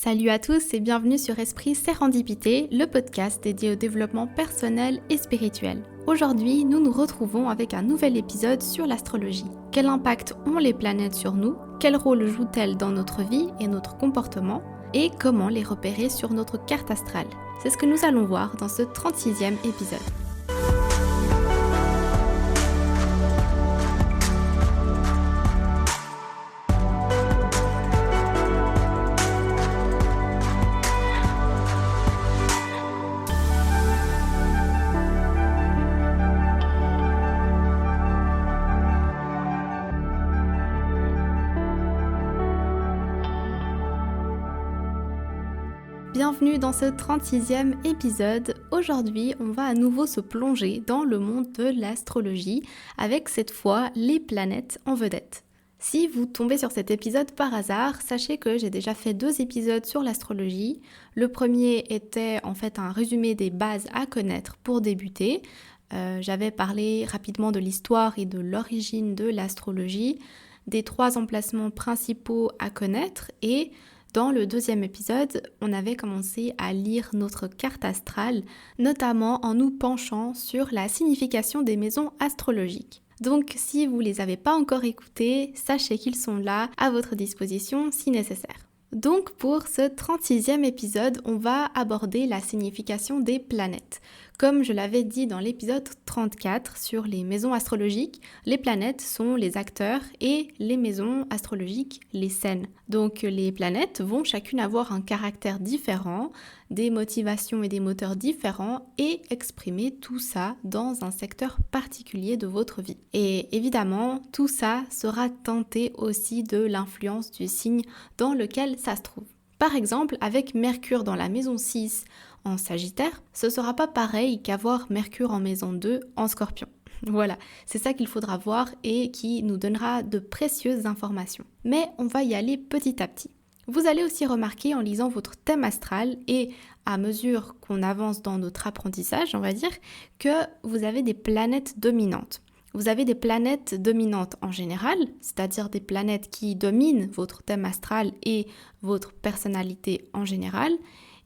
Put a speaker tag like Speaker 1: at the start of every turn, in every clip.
Speaker 1: Salut à tous et bienvenue sur Esprit Sérendipité, le podcast dédié au développement personnel et spirituel. Aujourd'hui, nous nous retrouvons avec un nouvel épisode sur l'astrologie. Quel impact ont les planètes sur nous? Quel rôle jouent-elles dans notre vie et notre comportement? Et comment les repérer sur notre carte astrale? C'est ce que nous allons voir dans ce 36e épisode. Bienvenue dans ce 36e épisode. Aujourd'hui, on va à nouveau se plonger dans le monde de l'astrologie avec cette fois les planètes en vedette. Si vous tombez sur cet épisode par hasard, sachez que j'ai déjà fait 2 épisodes sur l'astrologie. Le premier était en fait un résumé des bases à connaître pour débuter. J'avais parlé rapidement de l'histoire et de l'origine de l'astrologie, des 3 emplacements principaux à connaître et dans le 2e épisode, on avait commencé à lire notre carte astrale, notamment en nous penchant sur la signification des maisons astrologiques. Donc si vous ne les avez pas encore écoutés, sachez qu'ils sont là à votre disposition si nécessaire. Donc pour ce 36e épisode, on va aborder la signification des planètes. Comme je l'avais dit dans l'épisode 34 sur les maisons astrologiques, les planètes sont les acteurs et les maisons astrologiques les scènes. Donc les planètes vont chacune avoir un caractère différent, des motivations et des moteurs différents et exprimer tout ça dans un secteur particulier de votre vie. Et évidemment, tout ça sera teinté aussi de l'influence du signe dans lequel ça se trouve. Par exemple, avec Mercure dans la maison 6 en Sagittaire, ce ne sera pas pareil qu'avoir Mercure en maison 2 en Scorpion. Voilà, c'est ça qu'il faudra voir et qui nous donnera de précieuses informations. Mais on va y aller petit à petit. Vous allez aussi remarquer en lisant votre thème astral et à mesure qu'on avance dans notre apprentissage, on va dire, que vous avez des planètes dominantes. Vous avez des planètes dominantes en général, c'est-à-dire des planètes qui dominent votre thème astral et votre personnalité en général,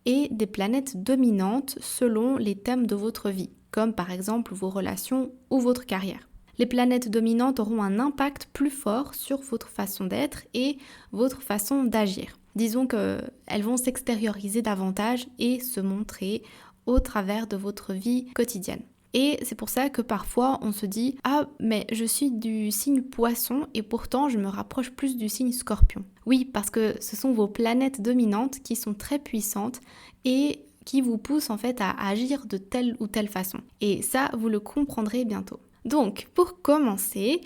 Speaker 1: et des planètes dominantes selon les thèmes de votre vie, comme par exemple vos relations ou votre carrière. Les planètes dominantes auront un impact plus fort sur votre façon d'être et votre façon d'agir. Disons qu'elles vont s'extérioriser davantage et se montrer au travers de votre vie quotidienne. Et c'est pour ça que parfois on se dit « Ah, mais je suis du signe poisson et pourtant je me rapproche plus du signe scorpion. » Oui, parce que ce sont vos planètes dominantes qui sont très puissantes et qui vous poussent en fait à agir de telle ou telle façon. Et ça, vous le comprendrez bientôt. Donc, pour commencer,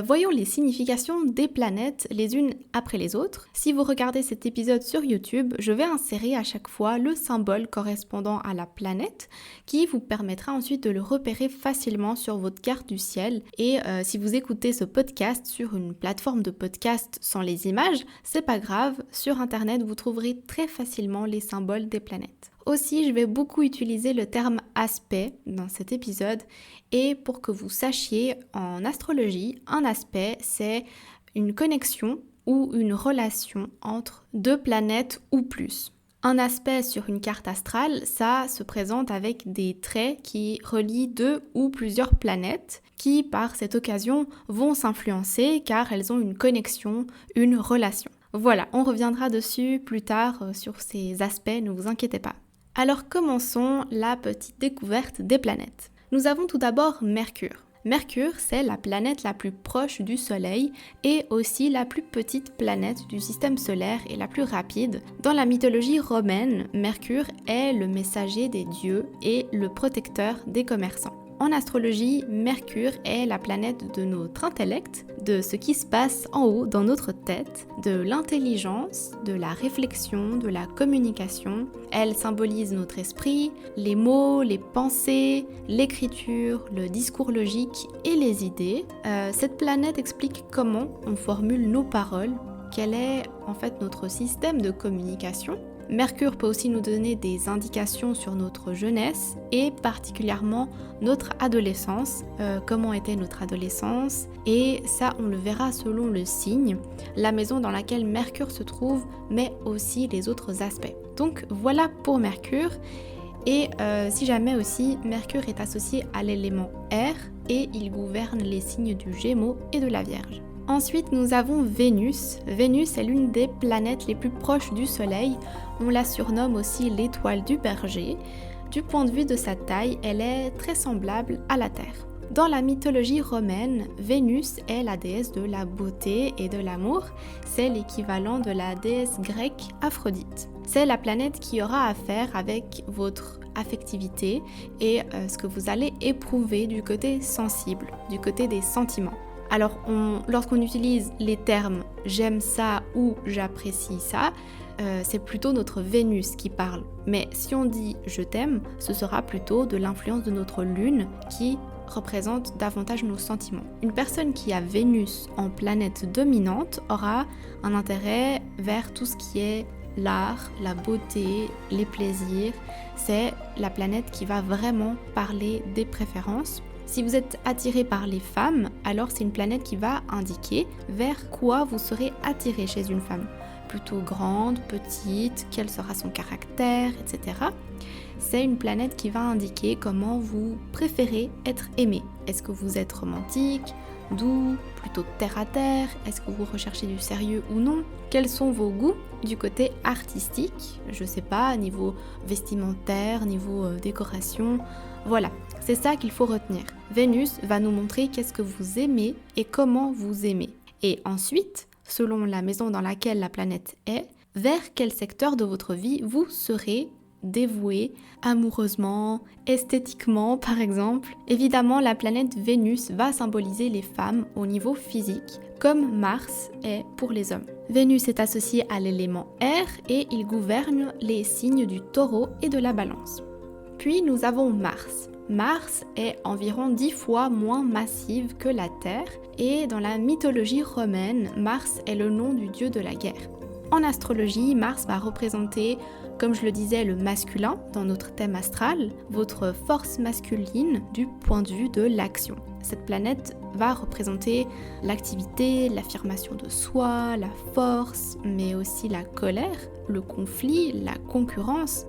Speaker 1: voyons les significations des planètes les unes après les autres. Si vous regardez cet épisode sur YouTube, je vais insérer à chaque fois le symbole correspondant à la planète qui vous permettra ensuite de le repérer facilement sur votre carte du ciel. Et si vous écoutez ce podcast sur une plateforme de podcast sans les images, c'est pas grave, sur Internet vous trouverez très facilement les symboles des planètes. Aussi, je vais beaucoup utiliser le terme aspect dans cet épisode et pour que vous sachiez, en astrologie, un aspect, c'est une connexion ou une relation entre 2 planètes ou plus. Un aspect sur une carte astrale, ça se présente avec des traits qui relient 2 ou plusieurs planètes qui, par cette occasion, vont s'influencer car elles ont une connexion, une relation. Voilà, on reviendra dessus plus tard sur ces aspects, ne vous inquiétez pas. Alors commençons la petite découverte des planètes. Nous avons tout d'abord Mercure. Mercure, c'est la planète la plus proche du Soleil et aussi la plus petite planète du système solaire et la plus rapide. Dans la mythologie romaine, Mercure est le messager des dieux et le protecteur des commerçants. En astrologie, Mercure est la planète de notre intellect, de ce qui se passe en haut dans notre tête, de l'intelligence, de la réflexion, de la communication. Elle symbolise notre esprit, les mots, les pensées, l'écriture, le discours logique et les idées. Cette planète explique comment on formule nos paroles, quel est en fait notre système de communication. Mercure peut aussi nous donner des indications sur notre jeunesse et particulièrement notre adolescence, comment était notre adolescence, et ça on le verra selon le signe, la maison dans laquelle Mercure se trouve, mais aussi les autres aspects. Donc voilà pour Mercure, et si jamais aussi Mercure est associé à l'élément air et il gouverne les signes du Gémeaux et de la Vierge. Ensuite, nous avons Vénus. Vénus est l'une des planètes les plus proches du Soleil. On la surnomme aussi l'étoile du Berger. Du point de vue de sa taille, elle est très semblable à la Terre. Dans la mythologie romaine, Vénus est la déesse de la beauté et de l'amour. C'est l'équivalent de la déesse grecque Aphrodite. C'est la planète qui aura à faire avec votre affectivité et ce que vous allez éprouver du côté sensible, du côté des sentiments. Alors, lorsqu'on utilise les termes « j'aime ça » ou « j'apprécie ça », c'est plutôt notre Vénus qui parle. Mais si on dit « je t'aime », ce sera plutôt de l'influence de notre Lune qui représente davantage nos sentiments. Une personne qui a Vénus en planète dominante aura un intérêt vers tout ce qui est l'art, la beauté, les plaisirs. C'est la planète qui va vraiment parler des préférences. Si vous êtes attiré par les femmes, alors c'est une planète qui va indiquer vers quoi vous serez attiré chez une femme. Plutôt grande, petite, quel sera son caractère, etc. C'est une planète qui va indiquer comment vous préférez être aimé. Est-ce que vous êtes romantique, doux, plutôt terre à terre? Est-ce que vous recherchez du sérieux ou non? Quels sont vos goûts du côté artistique? Je sais pas, niveau vestimentaire, niveau décoration. Voilà, c'est ça qu'il faut retenir. Vénus va nous montrer qu'est-ce que vous aimez et comment vous aimez. Et ensuite, selon la maison dans laquelle la planète est, vers quel secteur de votre vie vous serez dévoué amoureusement, esthétiquement par exemple. Évidemment, la planète Vénus va symboliser les femmes au niveau physique, comme Mars est pour les hommes. Vénus est associée à l'élément air et il gouverne les signes du Taureau et de la Balance. Puis nous avons Mars. Mars est environ 10 fois moins massive que la Terre et dans la mythologie romaine, Mars est le nom du dieu de la guerre. En astrologie, Mars va représenter, comme je le disais, le masculin dans notre thème astral, votre force masculine du point de vue de l'action. Cette planète va représenter l'activité, l'affirmation de soi, la force, mais aussi la colère, le conflit, la concurrence.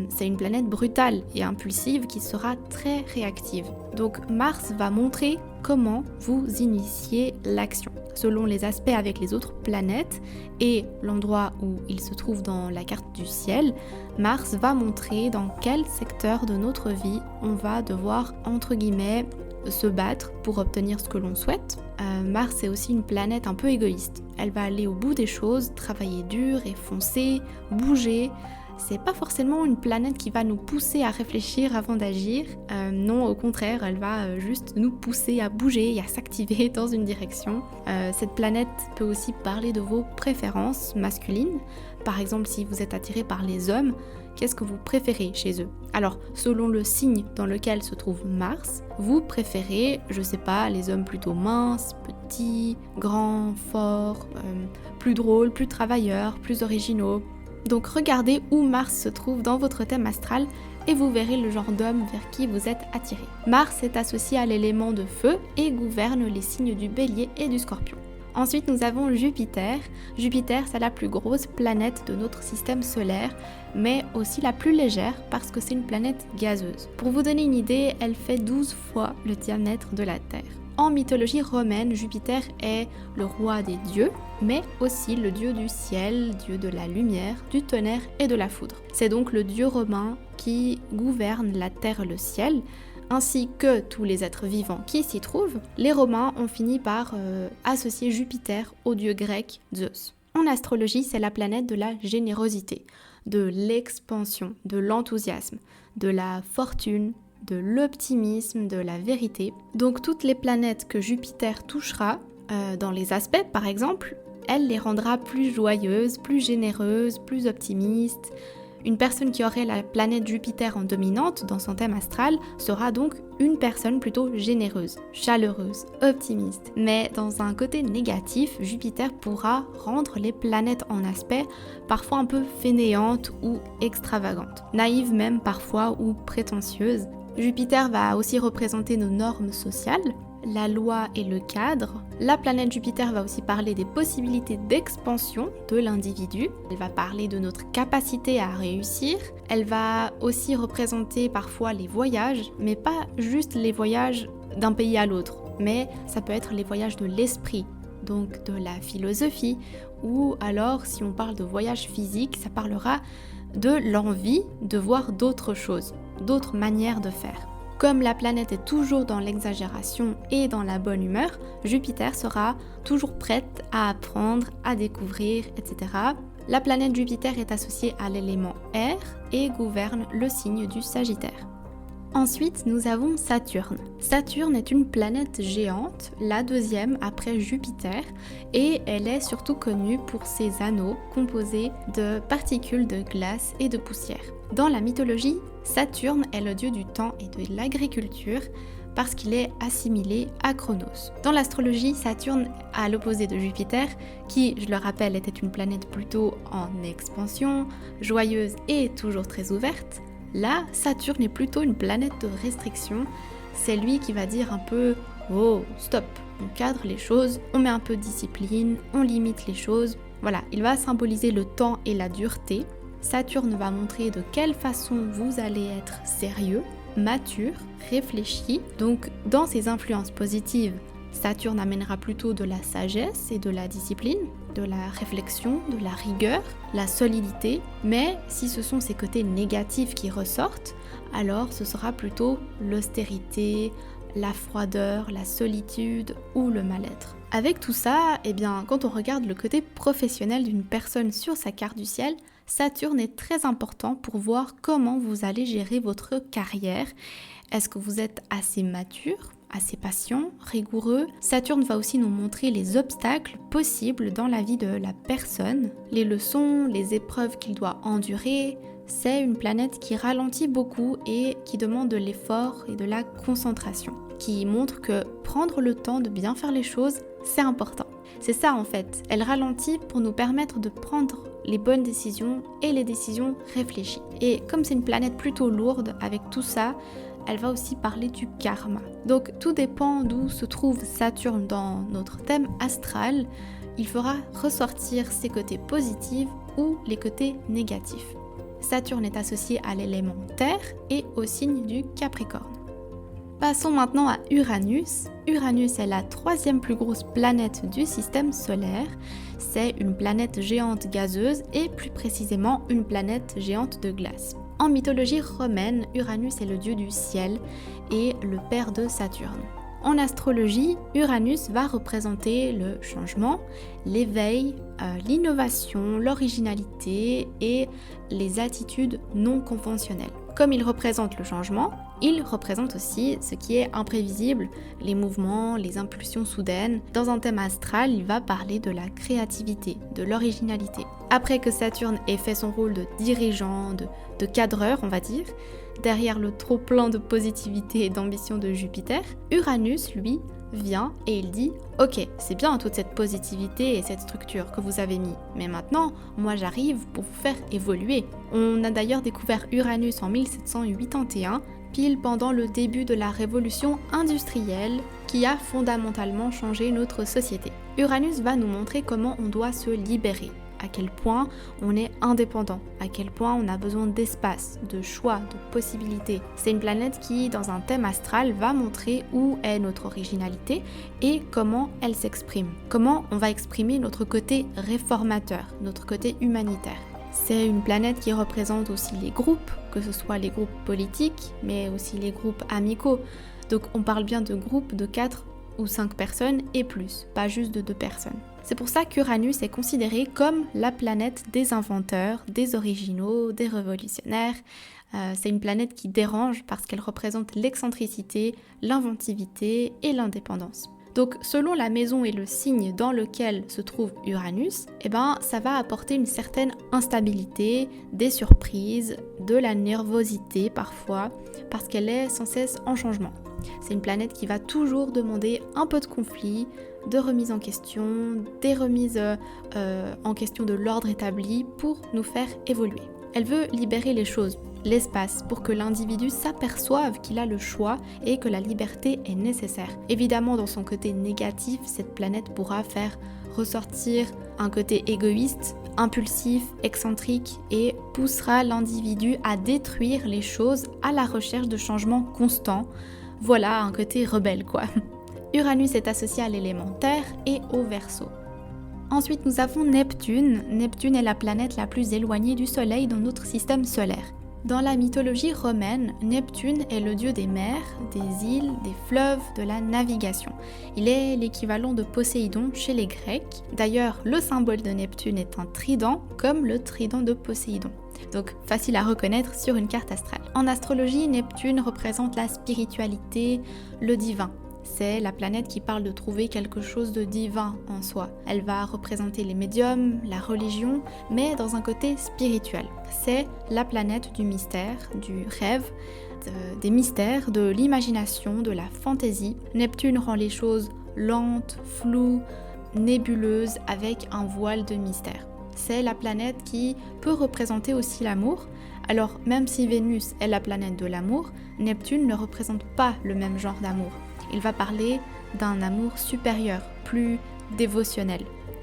Speaker 1: C'est une planète brutale et impulsive qui sera très réactive. Donc Mars va montrer comment vous initiez l'action. Selon les aspects avec les autres planètes et l'endroit où il se trouve dans la carte du ciel, Mars va montrer dans quel secteur de notre vie on va devoir, entre guillemets, se battre pour obtenir ce que l'on souhaite. Mars est aussi une planète un peu égoïste. Elle va aller au bout des choses, travailler dur et foncer, bouger. C'est pas forcément une planète qui va nous pousser à réfléchir avant d'agir. Non, au contraire, elle va juste nous pousser à bouger et à s'activer dans une direction. Cette planète peut aussi parler de vos préférences masculines. Par exemple, si vous êtes attiré par les hommes, qu'est-ce que vous préférez chez eux? Alors, selon le signe dans lequel se trouve Mars, vous préférez, je sais pas, les hommes plutôt minces, petits, grands, forts, plus drôles, plus travailleurs, plus originaux. Donc regardez où Mars se trouve dans votre thème astral et vous verrez le genre d'homme vers qui vous êtes attiré. Mars est associé à l'élément de feu et gouverne les signes du Bélier et du Scorpion. Ensuite, nous avons Jupiter. Jupiter, c'est la plus grosse planète de notre système solaire, mais aussi la plus légère parce que c'est une planète gazeuse. Pour vous donner une idée, elle fait 12 fois le diamètre de la Terre. En mythologie romaine, Jupiter est le roi des dieux, mais aussi le dieu du ciel, dieu de la lumière, du tonnerre et de la foudre. C'est donc le dieu romain qui gouverne la terre et le ciel, ainsi que tous les êtres vivants qui s'y trouvent. Les Romains ont fini par associer Jupiter au dieu grec Zeus. En astrologie, c'est la planète de la générosité, de l'expansion, de l'enthousiasme, de la fortune, de l'optimisme, de la vérité. Donc toutes les planètes que Jupiter touchera, dans les aspects par exemple, elle les rendra plus joyeuses, plus généreuses, plus optimistes, Une personne qui aurait la planète Jupiter en dominante dans son thème astral sera donc une personne plutôt généreuse, chaleureuse, optimiste. Mais dans un côté négatif, Jupiter pourra rendre les planètes en aspect parfois un peu fainéantes ou extravagantes, naïves même parfois ou prétentieuses. Jupiter va aussi représenter nos normes sociales, la loi et le cadre. La planète Jupiter va aussi parler des possibilités d'expansion de l'individu. Elle va parler de notre capacité à réussir. Elle va aussi représenter parfois les voyages, mais pas juste les voyages d'un pays à l'autre, mais ça peut être les voyages de l'esprit, donc de la philosophie, ou alors si on parle de voyage physique, ça parlera de l'envie de voir d'autres choses, d'autres manières de faire. Comme la planète est toujours dans l'exagération et dans la bonne humeur, Jupiter sera toujours prête à apprendre, à découvrir, etc. La planète Jupiter est associée à l'élément air et gouverne le signe du Sagittaire. Ensuite, nous avons Saturne. Saturne est une planète géante, la deuxième après Jupiter, et elle est surtout connue pour ses anneaux composés de particules de glace et de poussière. Dans la mythologie, Saturne est le dieu du temps et de l'agriculture parce qu'il est assimilé à Chronos. Dans l'astrologie, Saturne, à l'opposé de Jupiter, qui, je le rappelle, était une planète plutôt en expansion, joyeuse et toujours très ouverte, là, Saturne est plutôt une planète de restriction. C'est lui qui va dire un peu « Oh, stop !» On cadre les choses, on met un peu de discipline, on limite les choses. Voilà, il va symboliser le temps et la dureté. Saturne va montrer de quelle façon vous allez être sérieux, mature, réfléchi. Donc, dans ses influences positives, Saturne amènera plutôt de la sagesse et de la discipline, de la réflexion, de la rigueur, la solidité. Mais si ce sont ces côtés négatifs qui ressortent, alors ce sera plutôt l'austérité, la froideur, la solitude ou le mal-être. Avec tout ça, quand on regarde le côté professionnel d'une personne sur sa carte du ciel, Saturne est très important pour voir comment vous allez gérer votre carrière. Est-ce que vous êtes assez mature, assez patient, rigoureux? Saturne va aussi nous montrer les obstacles possibles dans la vie de la personne, les leçons, les épreuves qu'il doit endurer. C'est une planète qui ralentit beaucoup et qui demande de l'effort et de la concentration, qui montre que prendre le temps de bien faire les choses, c'est important. C'est ça en fait, elle ralentit pour nous permettre de prendre les bonnes décisions et les décisions réfléchies. Et comme c'est une planète plutôt lourde, avec tout ça, elle va aussi parler du karma. Donc tout dépend d'où se trouve Saturne dans notre thème astral, il fera ressortir ses côtés positifs ou les côtés négatifs. Saturne est associé à l'élément terre et au signe du Capricorne. Passons maintenant à Uranus. Uranus est la troisième plus grosse planète du système solaire. C'est une planète géante gazeuse et plus précisément une planète géante de glace. En mythologie romaine, Uranus est le dieu du ciel et le père de Saturne. En astrologie, Uranus va représenter le changement, l'éveil, l'innovation, l'originalité et les attitudes non conventionnelles. Comme il représente le changement, il représente aussi ce qui est imprévisible, les mouvements, les impulsions soudaines. Dans un thème astral, il va parler de la créativité, de l'originalité. Après que Saturne ait fait son rôle de dirigeant, de cadreur, on va dire, derrière le trop-plein de positivité et d'ambition de Jupiter, Uranus, lui, vient et il dit « Ok, c'est bien toute cette positivité et cette structure que vous avez mis, mais maintenant, moi j'arrive pour vous faire évoluer. » On a d'ailleurs découvert Uranus en 1781, pile pendant le début de la révolution industrielle qui a fondamentalement changé notre société. Uranus va nous montrer comment on doit se libérer, à quel point on est indépendant, à quel point on a besoin d'espace, de choix, de possibilités. C'est une planète qui, dans un thème astral, va montrer où est notre originalité et comment elle s'exprime. Comment on va exprimer notre côté réformateur, notre côté humanitaire. C'est une planète qui représente aussi les groupes, que ce soit les groupes politiques, mais aussi les groupes amicaux. Donc on parle bien de groupes de 4 ou 5 personnes et plus, pas juste de 2 personnes. C'est pour ça qu'Uranus est considéré comme la planète des inventeurs, des originaux, des révolutionnaires. C'est une planète qui dérange parce qu'elle représente l'excentricité, l'inventivité et l'indépendance. Donc selon la maison et le signe dans lequel se trouve Uranus, ça va apporter une certaine instabilité, des surprises, de la nervosité parfois, parce qu'elle est sans cesse en changement. C'est une planète qui va toujours demander un peu de conflit, de remise en question, des remises en question de l'ordre établi pour nous faire évoluer. Elle veut libérer les choses, l'espace, pour que l'individu s'aperçoive qu'il a le choix et que la liberté est nécessaire. Évidemment, dans son côté négatif, cette planète pourra faire ressortir un côté égoïste, impulsif, excentrique et poussera l'individu à détruire les choses à la recherche de changements constants. Voilà, un côté rebelle quoi. Uranus est associé à l'élément terre et au Verseau. Ensuite, nous avons Neptune. Neptune est la planète la plus éloignée du Soleil dans notre système solaire. Dans la mythologie romaine, Neptune est le dieu des mers, des îles, des fleuves, de la navigation. Il est l'équivalent de Poséidon chez les Grecs. D'ailleurs, le symbole de Neptune est un trident, comme le trident de Poséidon. Donc facile à reconnaître sur une carte astrale. En astrologie, Neptune représente la spiritualité, le divin. C'est la planète qui parle de trouver quelque chose de divin en soi. Elle va représenter les médiums, la religion, mais dans un côté spirituel. C'est la planète du mystère, du rêve, des mystères, de l'imagination, de la fantaisie. Neptune rend les choses lentes, floues, nébuleuses, avec un voile de mystère. C'est la planète qui peut représenter aussi l'amour. Alors même si Vénus est la planète de l'amour, Neptune ne représente pas le même genre d'amour. Il va parler d'un amour supérieur, plus dévotionnel,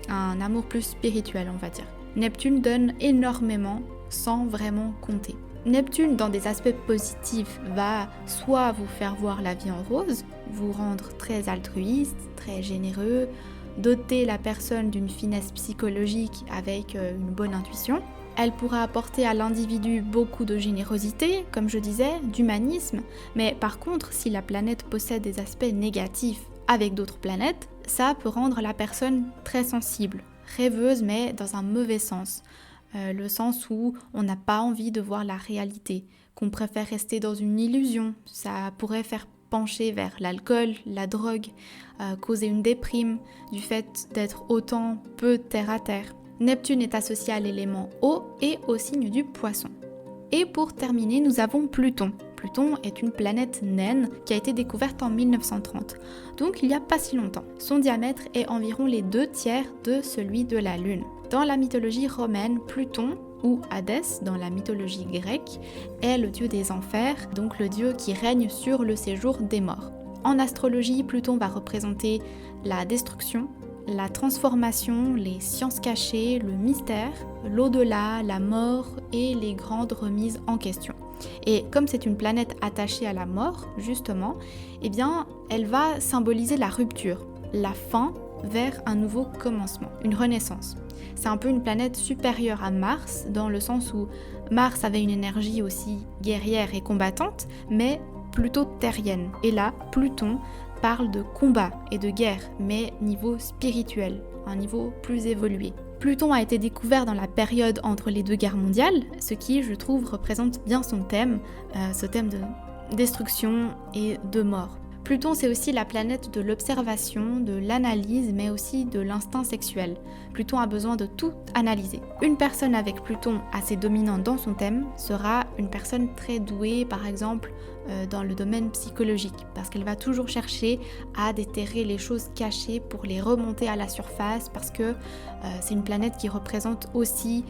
Speaker 1: un amour plus spirituel on va dire. Neptune donne énormément sans vraiment compter. Neptune, dans des aspects positifs, va soit vous faire voir la vie en rose, vous rendre très altruiste, très généreux, doter la personne d'une finesse psychologique avec une bonne intuition. Elle pourra apporter à l'individu beaucoup de générosité, comme je disais, d'humanisme, mais par contre, si la planète possède des aspects négatifs avec d'autres planètes, ça peut rendre la personne très sensible, rêveuse, mais dans un mauvais sens. Le sens où on n'a pas envie de voir la réalité, qu'on préfère rester dans une illusion. Ça pourrait faire pencher vers l'alcool, la drogue, causer une déprime du fait d'être autant peu terre à terre. Neptune est associé à l'élément eau et au signe du poisson. Et pour terminer, nous avons Pluton. Pluton est une planète naine qui a été découverte en 1930, donc il n'y a pas si longtemps. Son diamètre est environ les 2/3 de celui de la Lune. Dans la mythologie romaine, Pluton, ou Hadès dans la mythologie grecque, est le dieu des enfers, donc le dieu qui règne sur le séjour des morts. En astrologie, Pluton va représenter la destruction, la transformation, les sciences cachées, le mystère, l'au-delà, la mort et les grandes remises en question. Et comme c'est une planète attachée à la mort, justement, elle va symboliser la rupture, la fin vers un nouveau commencement, une renaissance. C'est un peu une planète supérieure à Mars, dans le sens où Mars avait une énergie aussi guerrière et combattante, mais plutôt terrienne. Et là, Pluton parle de combat et de guerre, mais niveau spirituel, un niveau plus évolué. Pluton a été découvert dans la période entre les 2 guerres mondiales, ce qui, je trouve, représente bien son thème, ce thème de destruction et de mort. Pluton, c'est aussi la planète de l'observation, de l'analyse, mais aussi de l'instinct sexuel. Pluton a besoin de tout analyser. Une personne avec Pluton assez dominant dans son thème sera une personne très douée, par exemple, dans le domaine psychologique, parce qu'elle va toujours chercher à déterrer les choses cachées pour les remonter à la surface, parce que c'est une planète qui représente aussi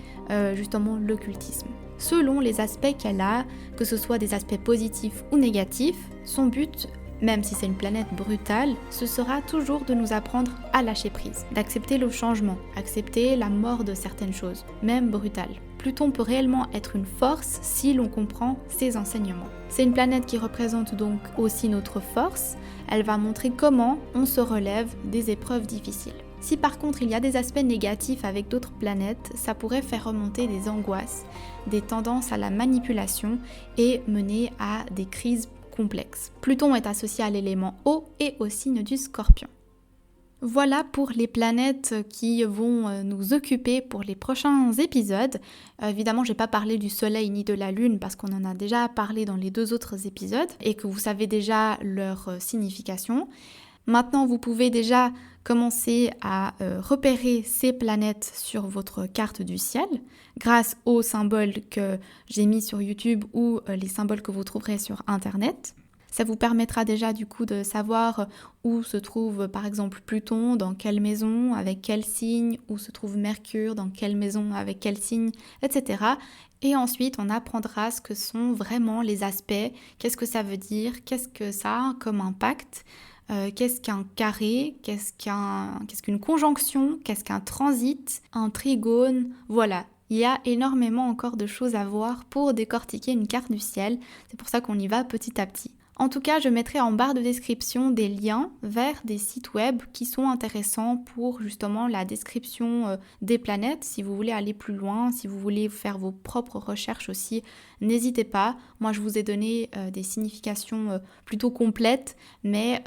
Speaker 1: justement l'occultisme. Selon les aspects qu'elle a, que ce soit des aspects positifs ou négatifs, son but, même si c'est une planète brutale, ce sera toujours de nous apprendre à lâcher prise, d'accepter le changement, accepter la mort de certaines choses, même brutales. Pluton peut réellement être une force si l'on comprend ses enseignements. C'est une planète qui représente donc aussi notre force. Elle va montrer comment on se relève des épreuves difficiles. Si par contre il y a des aspects négatifs avec d'autres planètes, ça pourrait faire remonter des angoisses, des tendances à la manipulation et mener à des crises complexes. Pluton est associé à l'élément eau et au signe du Scorpion. Voilà pour les planètes qui vont nous occuper pour les prochains épisodes. Évidemment, je n'ai pas parlé du Soleil ni de la Lune parce qu'on en a déjà parlé dans les 2 autres épisodes et que vous savez déjà leur signification. Maintenant, vous pouvez déjà commencer à repérer ces planètes sur votre carte du ciel grâce aux symboles que j'ai mis sur YouTube ou les symboles que vous trouverez sur Internet. Ça vous permettra déjà du coup de savoir où se trouve par exemple Pluton, dans quelle maison, avec quel signe, où se trouve Mercure, dans quelle maison, avec quel signe, etc. Et ensuite, on apprendra ce que sont vraiment les aspects, qu'est-ce que ça veut dire, qu'est-ce que ça a comme impact. Qu'est-ce qu'un carré, qu'est-ce qu'une conjonction, qu'est-ce qu'un transit, un trigone, voilà. Il y a énormément encore de choses à voir pour décortiquer une carte du ciel, c'est pour ça qu'on y va petit à petit. En tout cas, je mettrai en barre de description des liens vers des sites web qui sont intéressants pour justement la description des planètes. Si vous voulez aller plus loin, si vous voulez faire vos propres recherches aussi, n'hésitez pas. Moi, je vous ai donné des significations plutôt complètes, mais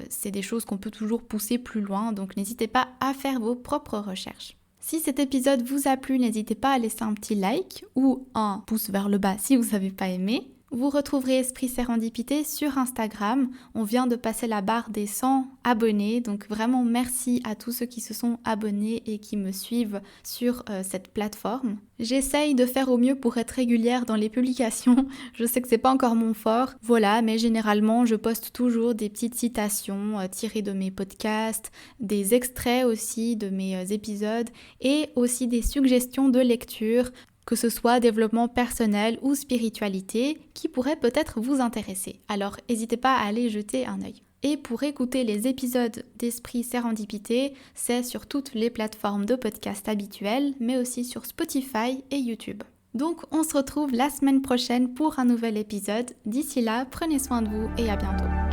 Speaker 1: c'est des choses qu'on peut toujours pousser plus loin, donc n'hésitez pas à faire vos propres recherches. Si cet épisode vous a plu, n'hésitez pas à laisser un petit like ou un pouce vers le bas si vous n'avez pas aimé. Vous retrouverez Esprit Sérendipité sur Instagram. On vient de passer la barre des 100 abonnés, donc vraiment merci à tous ceux qui se sont abonnés et qui me suivent sur cette plateforme. J'essaye de faire au mieux pour être régulière dans les publications. Je sais que c'est pas encore mon fort, voilà, mais généralement je poste toujours des petites citations tirées de mes podcasts, des extraits aussi de mes épisodes et aussi des suggestions de lecture, que ce soit développement personnel ou spiritualité, qui pourrait peut-être vous intéresser. Alors n'hésitez pas à aller jeter un œil. Et pour écouter les épisodes d'Esprit Sérendipité, c'est sur toutes les plateformes de podcast habituelles, mais aussi sur Spotify et YouTube. Donc on se retrouve la semaine prochaine pour un nouvel épisode. D'ici là, prenez soin de vous et à bientôt.